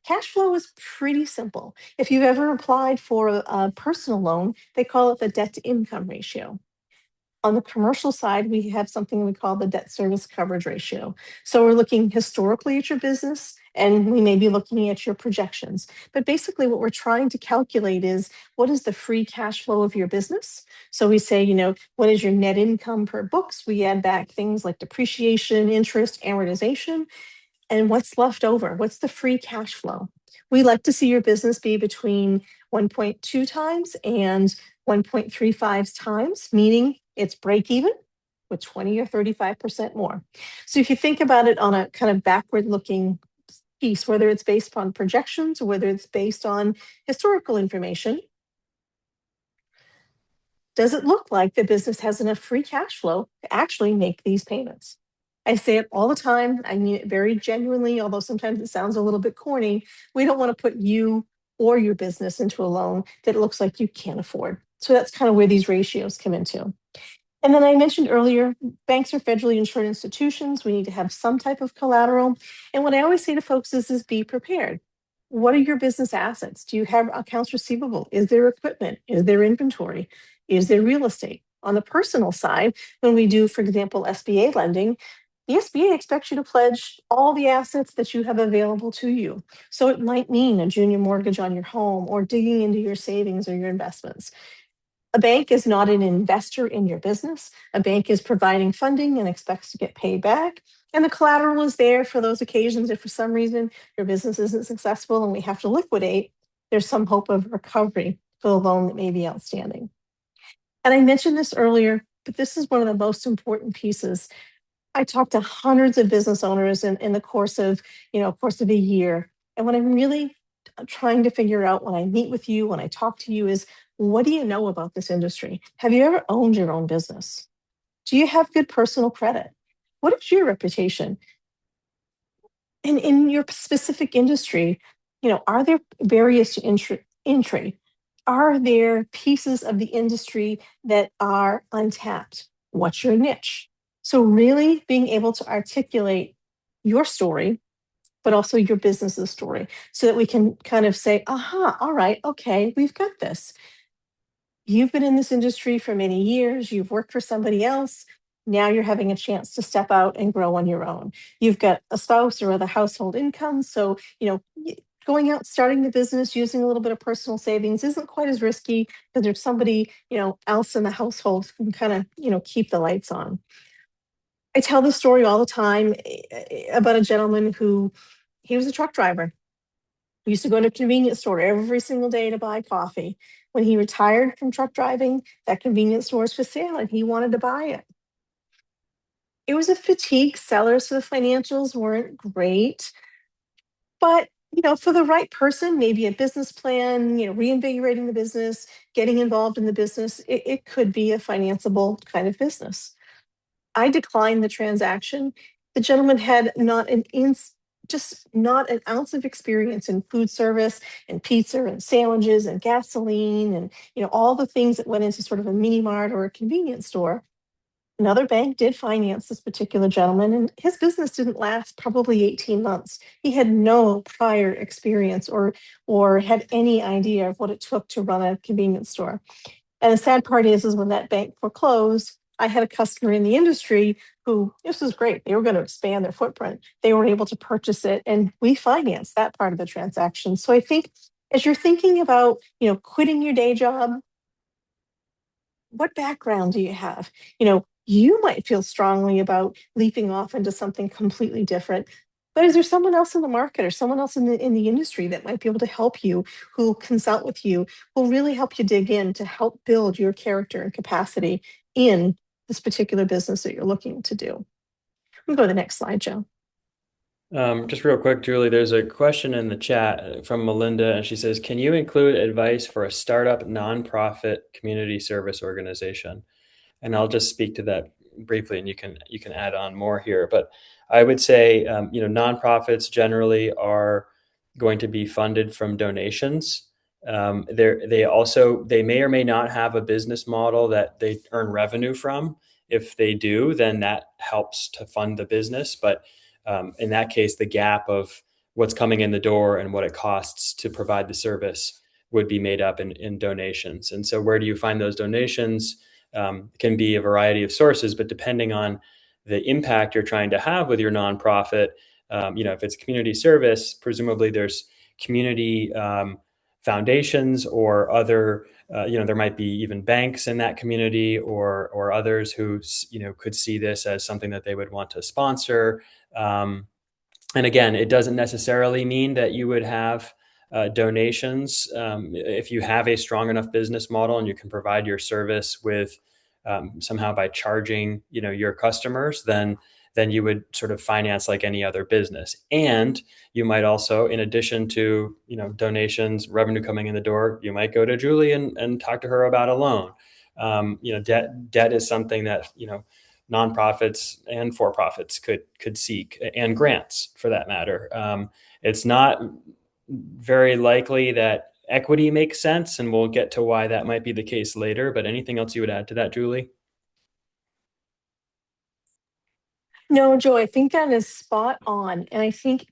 Cash flow is pretty simple. If you've ever applied for a personal loan, they call it the debt to income ratio. On the commercial side, we have something we call the debt service coverage ratio. So we're looking historically at your business, and we may be looking at your projections. But basically, what we're trying to calculate is what is the free cash flow of your business? So we say, what is your net income per books? We add back things like depreciation, interest, amortization, and what's left over? What's the free cash flow? We like to see your business be between 1.2 times and 1.35 times, meaning it's break even with 20 or 35% more. So if you think about it on a kind of backward looking piece, whether it's based on projections or whether it's based on historical information, does it look like the business has enough free cash flow to actually make these payments? I say it all the time. I mean it very genuinely, although sometimes it sounds a little bit corny. We don't want to put you or your business into a loan that looks like you can't afford. So that's kind of where these ratios come into. And then I mentioned earlier, banks are federally insured institutions. We need to have some type of collateral. And what I always say to folks is be prepared. What are your business assets? Do you have accounts receivable? Is there equipment? Is there inventory? Is there real estate? On the personal side, when we do, for example, SBA lending, the SBA expects you to pledge all the assets that you have available to you. So it might mean a junior mortgage on your home or digging into your savings or your investments. A bank is not an investor in your business. A bank is providing funding and expects to get paid back. And the collateral is there for those occasions if for some reason your business isn't successful and we have to liquidate, there's some hope of recovery for the loan that may be outstanding. And I mentioned this earlier, but this is one of the most important pieces. I talk to hundreds of business owners in the course of a year. And what I'm really trying to figure out when I meet with you, when I talk to you is, what do you know about this industry? Have you ever owned your own business? Do you have good personal credit? What is your reputation? And in your specific industry, are there barriers to entry? Are there pieces of the industry that are untapped? What's your niche? So really being able to articulate your story, but also your business's story, so that we can kind of say, aha, all right, okay, we've got this. You've been in this industry for many years, you've worked for somebody else. Now you're having a chance to step out and grow on your own. You've got a spouse or other household income. So, going out, starting the business, using a little bit of personal savings isn't quite as risky because there's somebody, else in the household who can kind of, keep the lights on. I tell this story all the time about a gentleman who he was a truck driver. He used to go to a convenience store every single day to buy coffee. When he retired from truck driving, that convenience store was for sale and he wanted to buy it. It was a fatigue seller, so the financials weren't great. But for the right person, maybe a business plan, reinvigorating the business, getting involved in the business, it could be a financeable kind of business. I declined the transaction. The gentleman had just not an ounce of experience in food service and pizza and sandwiches and gasoline and all the things that went into sort of a mini mart or a convenience store. Another bank did finance this particular gentleman, and his business didn't last probably 18 months. He had no prior experience or had any idea of what it took to run a convenience store. And the sad part is when that bank foreclosed, I had a customer in the industry who, this was great. They were going to expand their footprint. They were able to purchase it, and we financed that part of the transaction. So I think as you're thinking about, quitting your day job, what background do you have? You might feel strongly about leaping off into something completely different. But is there someone else in the market or someone else in the industry that might be able to help you, who consult with you, who really help you dig in to help build your character and capacity in this particular business that you're looking to do? We'll go to the next slide, Joe. Just real quick, Julie, there's a question in the chat from Melinda, and she says, can you include advice for a startup nonprofit community service organization? And I'll just speak to that briefly, and you can add on more here. But I would say, nonprofits generally are going to be funded from donations. They may or may not have a business model that they earn revenue from. If they do, then that helps to fund the business. But in that case, the gap of what's coming in the door and what it costs to provide the service would be made up in donations. And so where do you find those donations? Can be a variety of sources, but depending on the impact you're trying to have with your nonprofit, if it's community service, presumably there's community foundations or other, there might be even banks in that community or others who, could see this as something that they would want to sponsor. And again, it doesn't necessarily mean that you would have donations. If you have a strong enough business model and you can provide your service with somehow by charging, your customers, then you would sort of finance like any other business. And you might also, in addition to, donations, revenue coming in the door, you might go to Julie and talk to her about a loan. Debt is something that, nonprofits and for-profits could seek, and grants for that matter. It's not very likely that equity makes sense, and we'll get to why that might be the case later. But anything else you would add to that, Julie? No, Joe, I think that is spot on. And I think,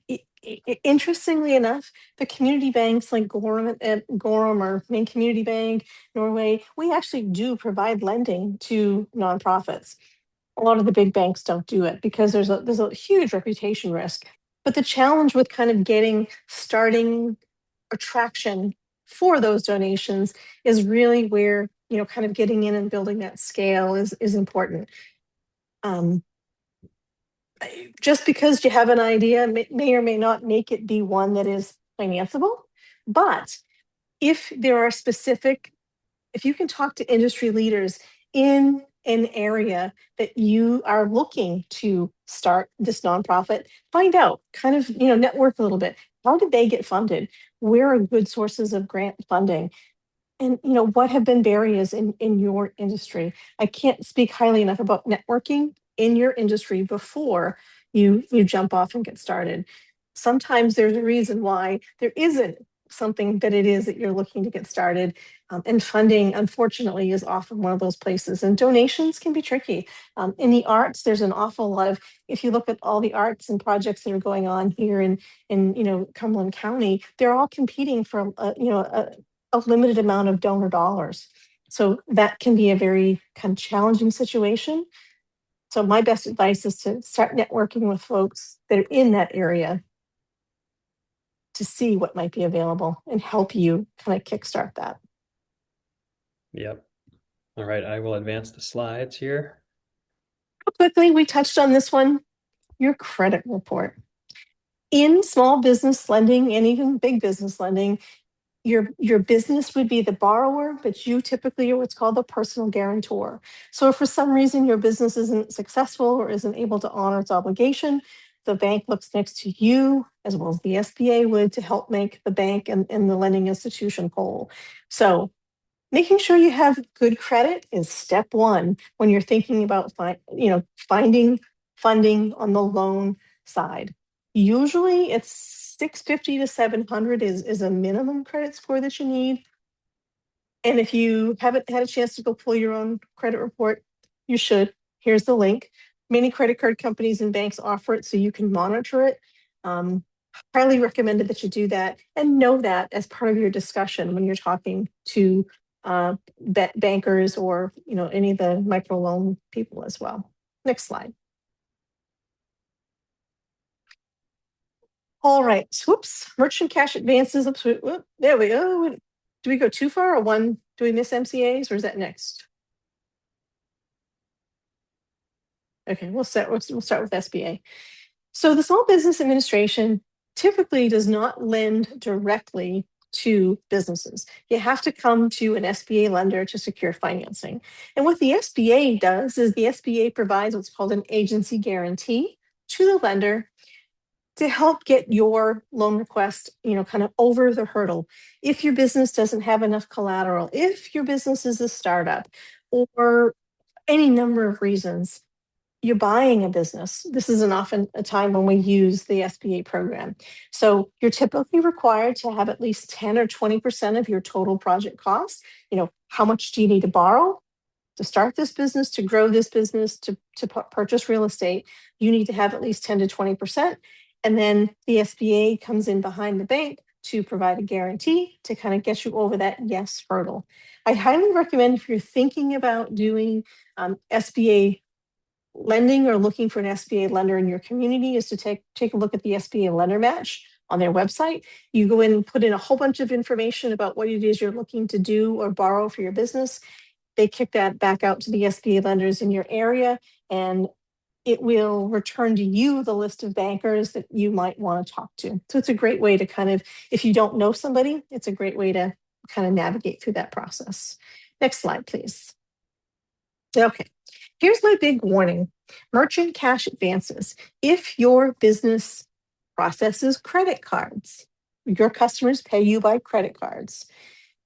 interestingly enough, the community banks like Gorham or Maine Community Bank, Norway, we actually do provide lending to nonprofits. A lot of the big banks don't do it because there's a huge reputation risk. But the challenge with kind of getting starting attraction for those donations is really where, kind of getting in and building that scale is important. Just because you have an idea may or may not make it be one that is financeable. But if there are if you can talk to industry leaders in an area that you are looking to start this nonprofit, find out, kind of, network a little bit. How did they get funded? Where are good sources of grant funding? And what have been barriers in your industry? I can't speak highly enough about networking in your industry before you jump off and get started. Sometimes there's a reason why there isn't something that it is that you're looking to get started. And funding, unfortunately, is often one of those places. And donations can be tricky. In the arts, there's an awful lot of, if you look at all the arts and projects that are going on here in Cumberland County, they're all competing for a limited amount of donor dollars. So that can be a very kind of challenging situation. So my best advice is to start networking with folks that are in that area to see what might be available and help you kind of kickstart that. Yep. All right, I will advance the slides here. Quickly, we touched on this one, your credit report. In small business lending and even big business lending, your business would be the borrower, but you typically are what's called the personal guarantor. So if for some reason your business isn't successful or isn't able to honor its obligation, the bank looks next to you, as well as the SBA would, to help make the bank and the lending institution whole. So making sure you have good credit is step one when you're thinking about finding funding on the loan side. Usually it's 650 to 700 is a minimum credit score that you need. And if you haven't had a chance to go pull your own credit report, you should. Here's the link. Many credit card companies and banks offer it so you can monitor it. Highly recommended that you do that and know that as part of your discussion when you're talking to bankers or any of the microloan people as well. Next slide. All right, whoops, merchant cash advances. Whoop, there we go. Do we go too far or one? Do we miss MCAs or is that next? Okay, we'll start with SBA. So the Small Business Administration typically does not lend directly to businesses. You have to come to an SBA lender to secure financing. And what the SBA does is the SBA provides what's called an agency guarantee to the lender to help get your loan request, kind of over the hurdle. If your business doesn't have enough collateral, if your business is a startup, or any number of reasons, you're buying a business. This isn't often a time when we use the SBA program. So you're typically required to have at least 10 or 20% of your total project cost. How much do you need to borrow to start this business, to grow this business, to purchase real estate? You need to have at least 10 to 20%. And then the SBA comes in behind the bank to provide a guarantee to kind of get you over that yes hurdle. I highly recommend, if you're thinking about doing SBA lending or looking for an SBA lender in your community, is to take a look at the SBA lender match on their website. You go in and put in a whole bunch of information about what it is you're looking to do or borrow for your business. They kick that back out to the SBA lenders in your area, and it will return to you the list of bankers that you might want to talk to. So it's a great way to kind of, if you don't know somebody, it's a great way to kind of navigate through that process. Next slide, please. Okay, here's my big warning. Merchant cash advances. If your business processes credit cards, your customers pay you by credit cards.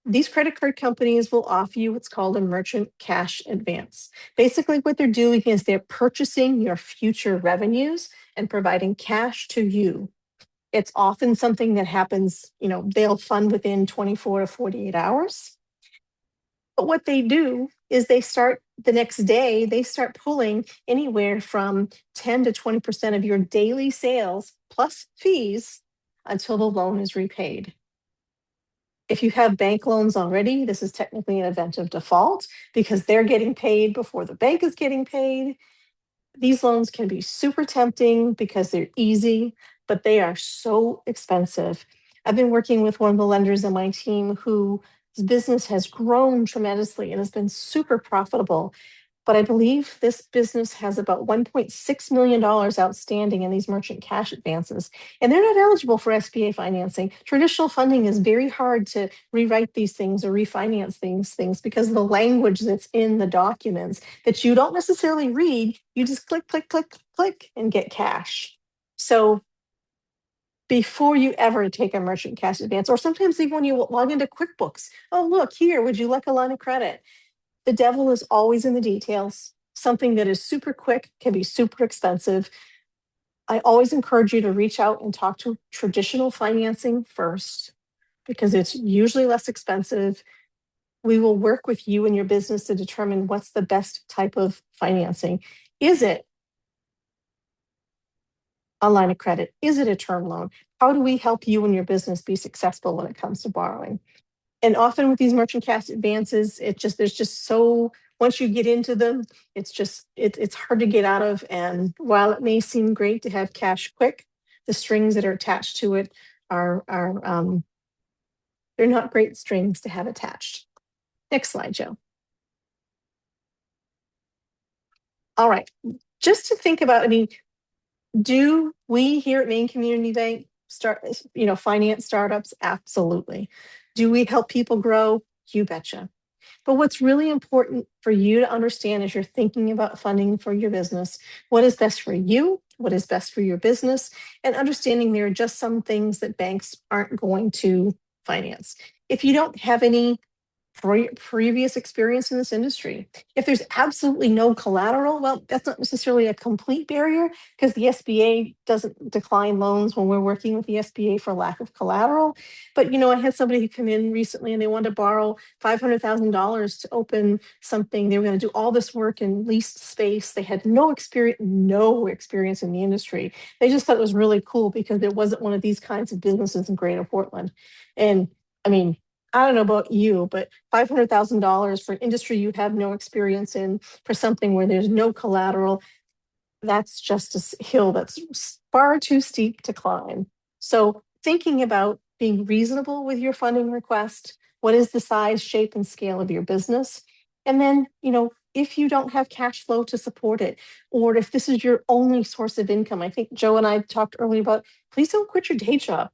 These credit card companies will offer you what's called a merchant cash advance. Basically, what they're doing is they're purchasing your future revenues and providing cash to you. It's often something that happens, they'll fund within 24 to 48 hours. But what they do is the next day, they start pulling anywhere from 10 to 20% of your daily sales plus fees until the loan is repaid. If you have bank loans already, this is technically an event of default because they're getting paid before the bank is getting paid. These loans can be super tempting because they're easy, but they are so expensive. I've been working with one of the lenders on my team whose business has grown tremendously and has been super profitable. But I believe this business has about $1.6 million outstanding in these merchant cash advances, and they're not eligible for SBA financing. Traditional funding is very hard to rewrite these things or refinance these things because of the language that's in the documents that you don't necessarily read. You just click, click, click, click, and get cash. So before you ever take a merchant cash advance, or sometimes even when you log into QuickBooks, oh, look here, would you like a line of credit? The devil is always in the details. Something that is super quick can be super expensive. I always encourage you to reach out and talk to traditional financing first because it's usually less expensive. We will work with you and your business to determine what's the best type of financing. Is it a line of credit? Is it a term loan? How do we help you and your business be successful when it comes to borrowing? And often with these merchant cash advances, there's just so, once you get into them, it's hard to get out of. And while it may seem great to have cash quick, the strings that are attached to it are they're not great strings to have attached. Next slide, Joe. All right, just to think about, I mean, do we here at Maine Community Bank finance startups? Absolutely. Do we help people grow? You betcha. But what's really important for you to understand as you're thinking about funding for your business, what is best for you, what is best for your business, and understanding there are just some things that banks aren't going to finance. If you don't have any previous experience in this industry. If there's absolutely no collateral, well, that's not necessarily a complete barrier because the SBA doesn't decline loans when we're working with the SBA for lack of collateral. But I had somebody who come in recently and they wanted to borrow $500,000 to open something. They were going to do all this work in leased space. They had no experience in the industry. They just thought it was really cool because there wasn't one of these kinds of businesses in Greater Portland. And I mean, I don't know about you, but $500,000 for an industry you have no experience in, for something where there's no collateral, that's just a hill that's far too steep to climb. So thinking about being reasonable with your funding request, what is the size, shape, and scale of your business? And then, if you don't have cash flow to support it, or if this is your only source of income, I think Joe and I talked earlier about, please don't quit your day job.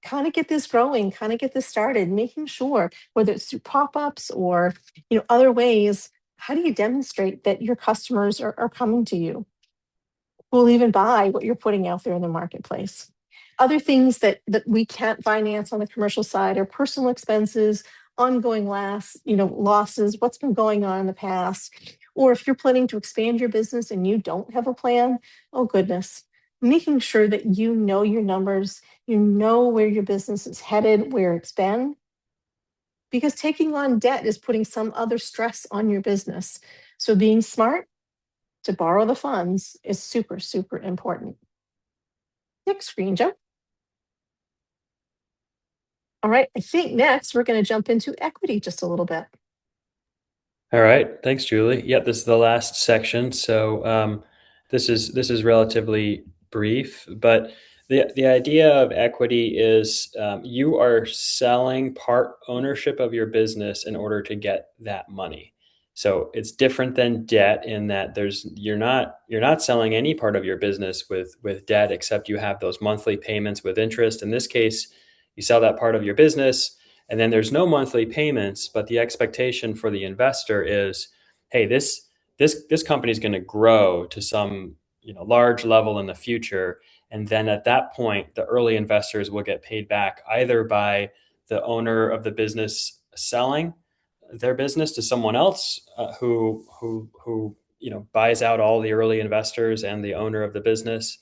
Kind of get this growing, kind of get this started, making sure whether it's through pop-ups or, other ways, how do you demonstrate that your customers are coming to you? Will even buy what you're putting out there in the marketplace. Other things that we can't finance on the commercial side are personal expenses, ongoing losses, what's been going on in the past. Or if you're planning to expand your business and you don't have a plan, oh goodness, making sure that you know your numbers, you know where your business is headed, where it's been. Because taking on debt is putting some other stress on your business. So being smart to borrow the funds is super, super important. Next screen, Joe. All right, I think next we're going to jump into equity just a little bit. All right, thanks, Julie. Yeah, this is the last section, so this is relatively brief, but the idea of equity is you are selling part ownership of your business in order to get that money. So it's different than debt in that you're not selling any part of your business with debt except you have those monthly payments with interest. In this case, you sell that part of your business and then there's no monthly payments, but the expectation for the investor is, hey, this company is going to grow to some large level in the future, and then at that point, the early investors will get paid back either by the owner of the business selling their business to someone else who buys out all the early investors and the owner of the business,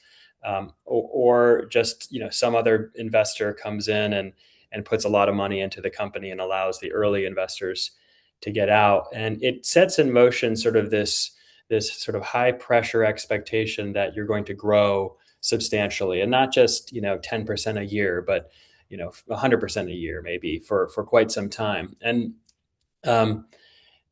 or just some other investor comes in and puts a lot of money into the company and allows the early investors to get out. And it sets in motion sort of this sort of high pressure expectation that you're going to grow substantially, and not just 10% a year, but 100% a year maybe for quite some time. And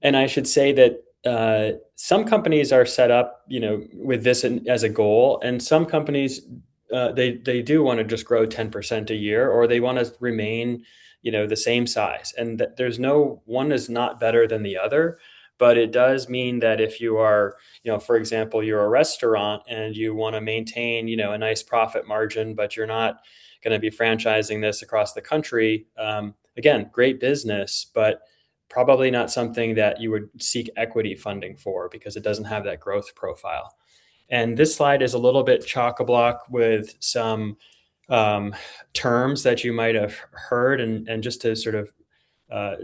I should say that some companies are set up, with this as a goal, and some companies they do want to just grow 10% a year, or they want to remain, the same size. And there's no one is not better than the other, but it does mean that if you are, for example, you're a restaurant and you want to maintain, a nice profit margin, but you're not going to be franchising this across the country. Again, great business, but probably not something that you would seek equity funding for because it doesn't have that growth profile. And this slide is a little bit chock-a-block with some terms that you might have heard, and just to sort of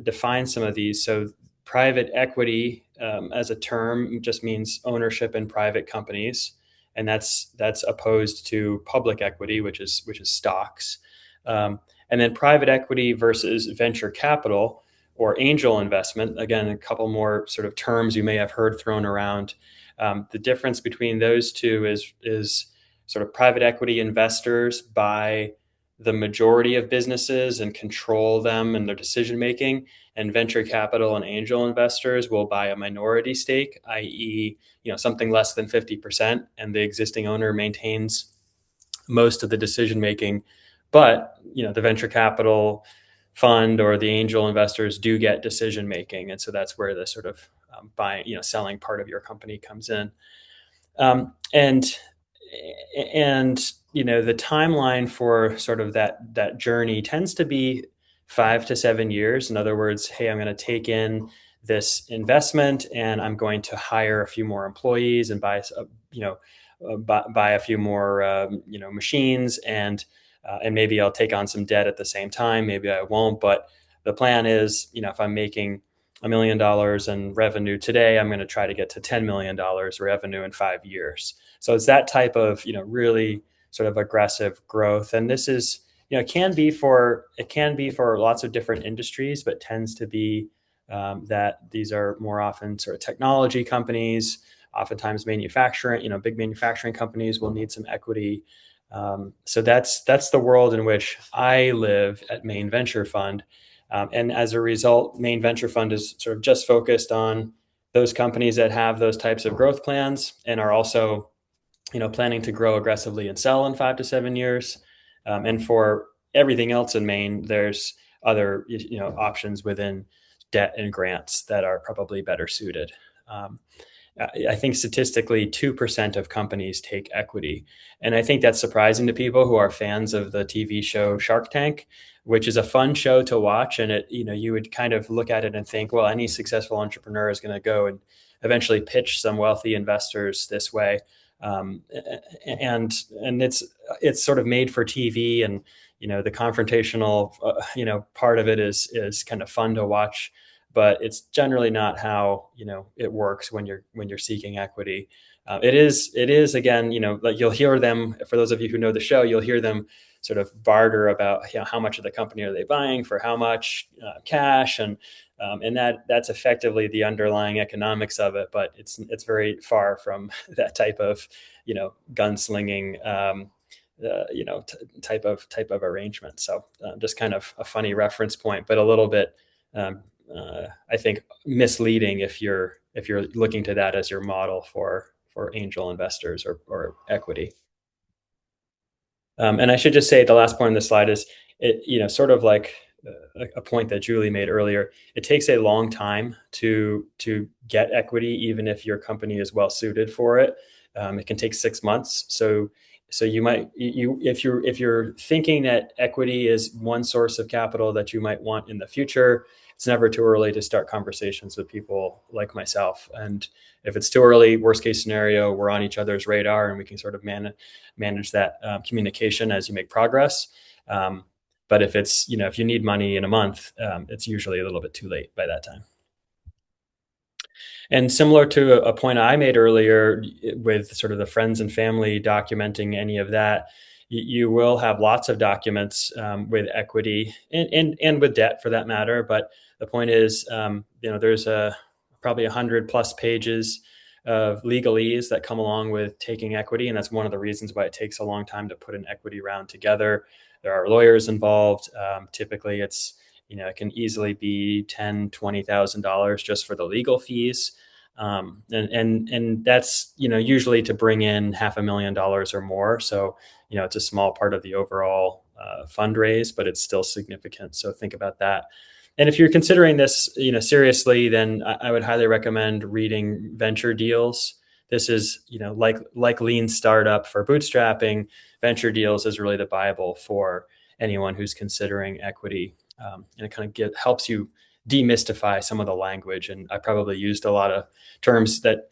define some of these. So private equity, as a term, just means ownership in private companies, and that's opposed to public equity, which is stocks. And then private equity versus venture capital or angel investment. Again, a couple more sort of terms you may have heard thrown around. The difference between those two is sort of private equity investors buy the majority of businesses and control them and their decision making, and venture capital and angel investors will buy a minority stake, i.e., something less than 50%, and the existing owner maintains most of the decision making. But the venture capital fund or the angel investors do get decision making, and so that's where the sort of buying, selling part of your company comes in. And the timeline for sort of that journey tends to be 5 to 7 years. In other words, hey, I'm going to take in this investment and I'm going to hire a few more employees and buy a few more machines, and maybe I'll take on some debt at the same time. Maybe I won't, but the plan is, if I'm making $1 million in revenue today, I'm going to try to get to $10 million revenue in 5 years. So it's that type of, really sort of aggressive growth. And this is, it can be for lots of different industries, but tends to be that these are more often sort of technology companies, oftentimes manufacturing, big manufacturing companies will need some equity. So that's the world in which I live at Maine Venture Fund. And as a result, Maine Venture Fund is sort of just focused on those companies that have those types of growth plans and are also, planning to grow aggressively and sell in 5 to 7 years. And for everything else in Maine, there's other, options within debt and grants that are probably better suited. I think statistically 2% of companies take equity. And I think that's surprising to people who are fans of the TV show Shark Tank, which is a fun show to watch. And you would kind of look at it and think, well, any successful entrepreneur is going to go and eventually pitch some wealthy investors this way. And it's sort of made for TV, and, the confrontational, part of it is kind of fun to watch, but it's generally not how it works when you're seeking equity. It is again, like you'll hear them, for those of you who know the show, you'll hear them sort of barter about how much of the company are they buying for how much cash, and that's effectively the underlying economics of it. But it's very far from that type of gunslinging type of arrangement. So just kind of a funny reference point, but a little bit I think misleading if you're looking to that as your model for angel investors or equity. And I should just say the last point on the slide is it, sort of like a point that Julie made earlier. It takes a long time to get equity, even if your company is well suited for it. It can take 6 months. So you might if you're thinking that equity is one source of capital that you might want in the future, it's never too early to start conversations with people like myself. And if it's too early, worst case scenario, we're on each other's radar and we can sort of manage that communication as you make progress. But if it's, if you need money in a month, it's usually a little bit too late by that time. And similar to a point I made earlier with sort of the friends and family documenting any of that, you will have lots of documents with equity and with debt for that matter. But the point is, there's probably 100+ pages of legalese that come along with taking equity. And that's one of the reasons why it takes a long time to put an equity round together. There are lawyers involved. Typically it's, it can easily be $10,000, $20,000 just for the legal fees. And that's usually to bring in $500,000 or more. So it's a small part of the overall fundraise, but it's still significant. So think about that. And if you're considering this seriously, then I would highly recommend reading Venture Deals. This is like Lean Startup for bootstrapping. Venture Deals is really the Bible for anyone who's considering equity, and it kind of helps you demystify some of the language. And I probably used a lot of terms that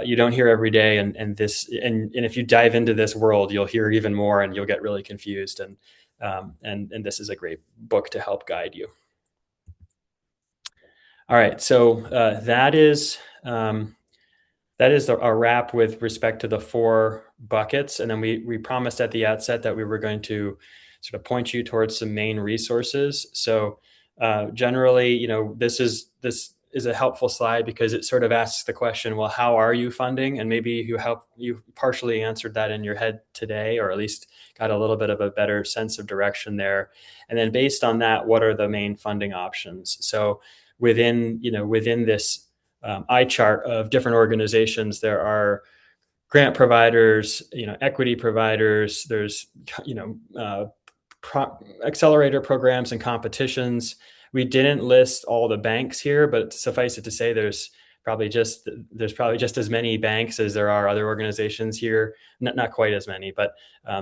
you don't hear every day, and if you dive into this world, you'll hear even more, and you'll get really confused. And this is a great book to help guide you. All right, so that is a wrap with respect to the 4 buckets. And then we promised at the outset that we were going to sort of point you towards some main resources. So generally, this is a helpful slide because it sort of asks the question, well, how are you funding? And maybe you partially answered that in your head today, or at least got a little bit of a better sense of direction there. And then based on that, what are the main funding options? So within this eye chart of different organizations, there are grant providers, equity providers, there's accelerator programs and competitions. We didn't list all the banks here, but suffice it to say there's probably just as many banks as there are other organizations here. Not quite as many, but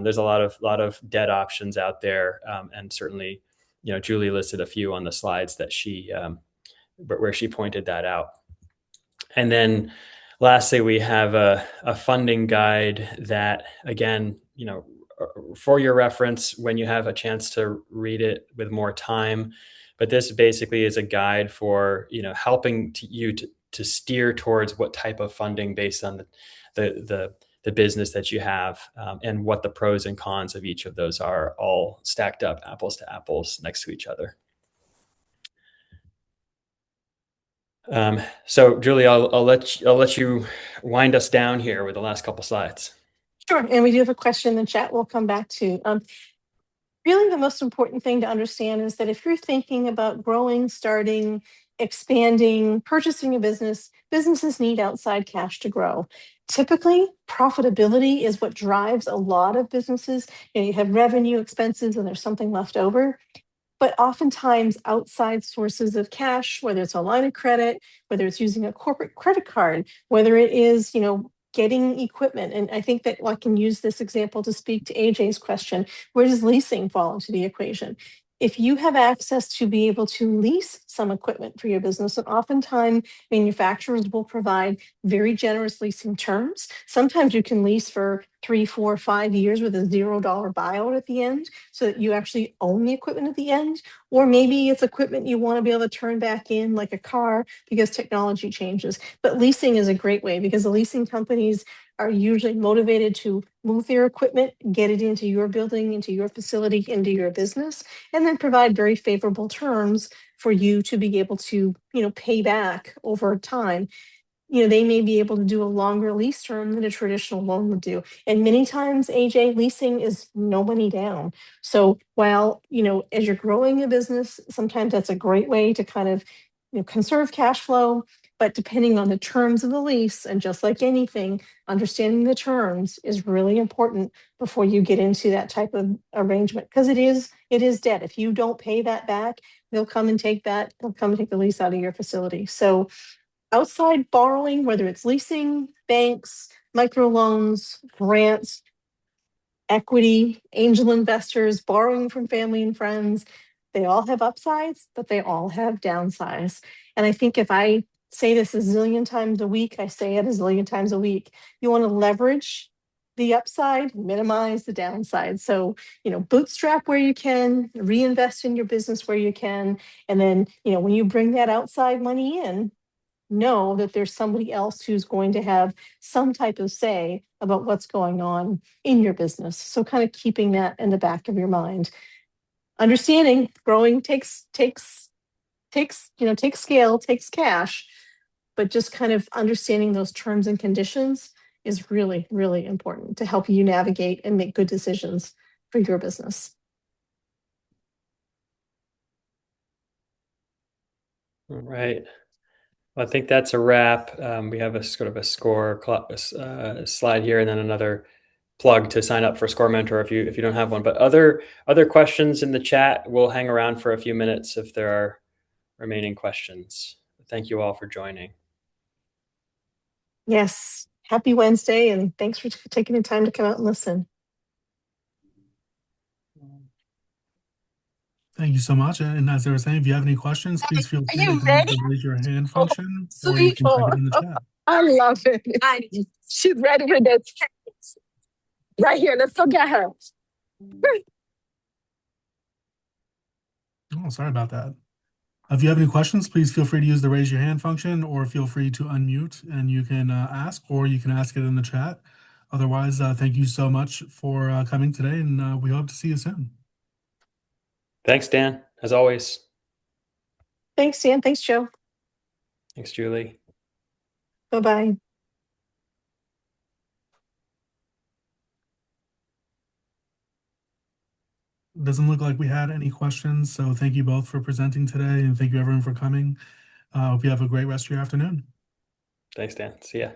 there's a lot of debt options out there, and certainly Julie listed a few on the slides that where she pointed that out. And then lastly, we have a funding guide that, again, for your reference when you have a chance to read it with more time. But this basically is a guide for helping you to steer towards what type of funding based on the business that you have, and what the pros and cons of each of those are, all stacked up apples to apples next to each other. So Julie, I'll let you wind us down here with the last couple slides. Sure, and we do have a question in the chat we'll come back to. Really, the most important thing to understand is that if you're thinking about growing, starting, expanding, purchasing a business, businesses need outside cash to grow. Typically, profitability is what drives a lot of businesses. You have revenue, expenses, and there's something left over. But oftentimes, outside sources of cash, whether it's a line of credit, whether it's using a corporate credit card, whether it is, getting equipment. And I think that I can use this example to speak to AJ's question. Where does leasing fall into the equation? If you have access to be able to lease some equipment for your business, and oftentimes manufacturers will provide very generous leasing terms. Sometimes you can lease for 3, 4, 5 years with a $0 buyout at the end, so that you actually own the equipment at the end. Or maybe it's equipment you want to be able to turn back in, like a car, because technology changes. But leasing is a great way, because the leasing companies are usually motivated to move their equipment, get it into your building, into your facility, into your business, and then provide very favorable terms for you to be able to, pay back over time. They may be able to do a longer lease term than a traditional loan would do. And many times, AJ, leasing is no money down. So while, as you're growing a business, sometimes that's a great way to kind of, conserve cash flow. But depending on the terms of the lease, and just like anything, understanding the terms is really important before you get into that type of arrangement, because it is debt. If you don't pay that back, they'll come and take the lease out of your facility. So outside borrowing, whether it's leasing, banks, microloans, grants, equity, angel investors, borrowing from family and friends, they all have upsides, but they all have downsides. And I think if I say this a zillion times a week, I say it a zillion times a week, you want to leverage the upside, minimize the downside. So, bootstrap where you can, reinvest in your business where you can. And then, when you bring that outside money in, know that there's somebody else who's going to have some type of say about what's going on in your business. So kind of keeping that in the back of your mind. Understanding growing takes scale, takes cash, but just kind of understanding those terms and conditions is really, really important to help you navigate and make good decisions for your business. All right. Well, I think that's a wrap. We have a sort of a score slide here, and then another plug to sign up for Score Mentor if you don't have one. But other questions in the chat, we'll hang around for a few minutes if there are remaining questions. Thank you all for joining. Yes. Happy Wednesday, and thanks for taking the time to come out and listen. Thank you so much. And as I was saying, if you have any questions, please feel Are free to you use ready? the raise your hand Oh, function, or you sweet. can type it in the chat. I love it. She's ready with this. Right here. Let's go get her. Oh, sorry about that. If you have any questions, please feel free to use the raise your hand function, or feel free to unmute and you can ask, or you can ask it in the chat. Otherwise, thank you so much for coming today, and we hope to see you soon. Thanks, Dan, as always. Thanks, Dan. Thanks, Joe. Thanks, Julie. Bye-bye. Doesn't look like we had any questions, so thank you both for presenting today, and thank you everyone for coming. Hope you have a great rest of your afternoon. Thanks, Dan. See ya.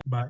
Bye.